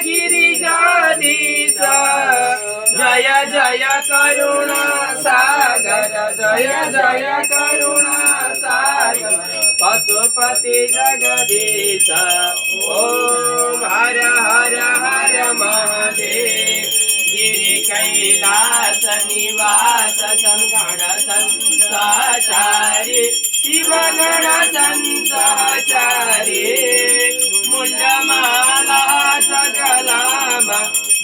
गिरिजाधीश जय जय करुणा सागर जय जय करुणा सागर पशुपति जगदीश ओम हर हर हर महादेव गिरि कैलास निवास संगण संसाचारी शिवगण संसाचारी मुंडमाला जगलामा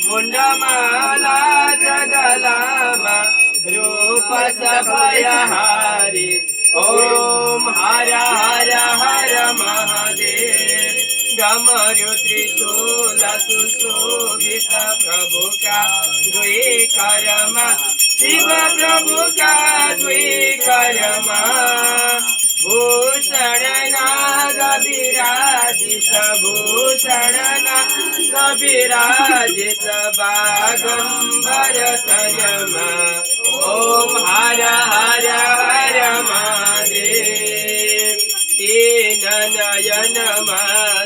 मुंडमाला जगलामा रूप सभयहारी ओम हर हर हर महादेव डमरु त्रिशूल सुशोभित प्रभु का द्विकर्मा शिव प्रभु का द्विकर्मा भूषण नाग विराजित भूषण नाग विराजित बागंबर तनमा ओम हर हर हर महादेव तीन नयन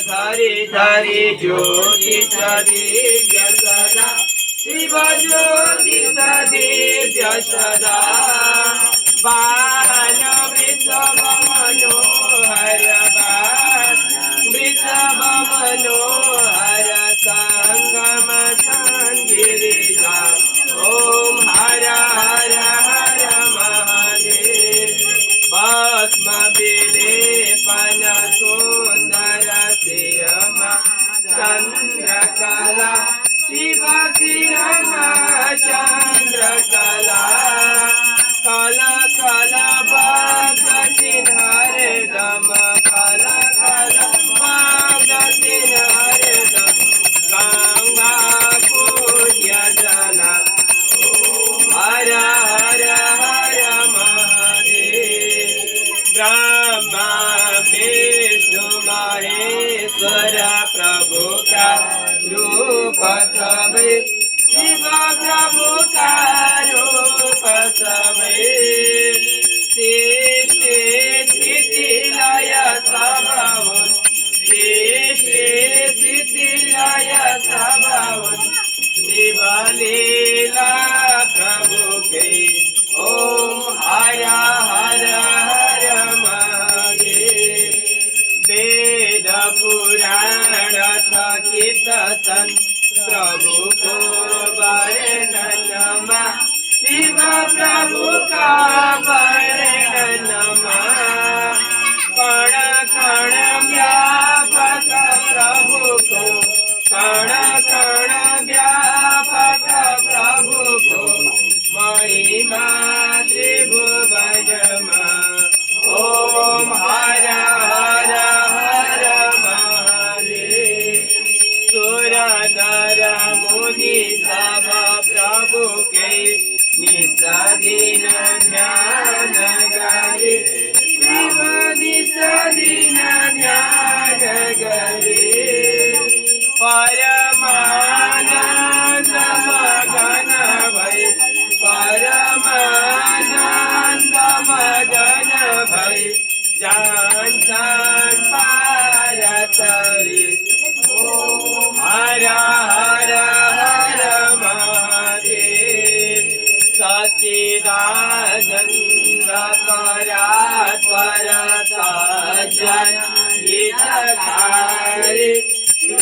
धरि धरि ज्योति दिव्य सदा शिव ज्योति दिव्य सदा बाण वृषभ मनोहर बाण वृषभ मनोहर संगम गिरिजा ओम हर हर हर महादेव भस्म विलेपन सुंदर शिरमा चंद्रकला शिव शिरमा चंद्रकला कला कला बाग चिन्हरे दम कला कला बाग चिन्हरे दम गंगा पुण्य जला हर हर हर महादेव ब्रह्मा विष्णु महेश्वर प्रभु का रूप सभी शिव प्रभु का रूप सभी सृष्टि स्थिति लय स्वभाव सृष्टि स्थिति लय स्वभाव शिव लीला प्रभु के ओम हर हर हर महादेव वेद पुराण थकित सन प्रभु को वर्णन शिव प्रभु का वर्णन कण कण व्यापक प्रभु को कण कण व्यापक प्रभु को महिमा त्रिभुवन ओम हर हर हर महादेव सुर नर मुनि सब प्रभु के निसदीन ध्यान गरे शिव निसदीन ध्यान गरे परमानंद मगन भय परमानंद मगन भय जान जान पारतरी ओम हर हर हर महादेव सच्चिदानंद परात्पर सज्जन हितकारी शिव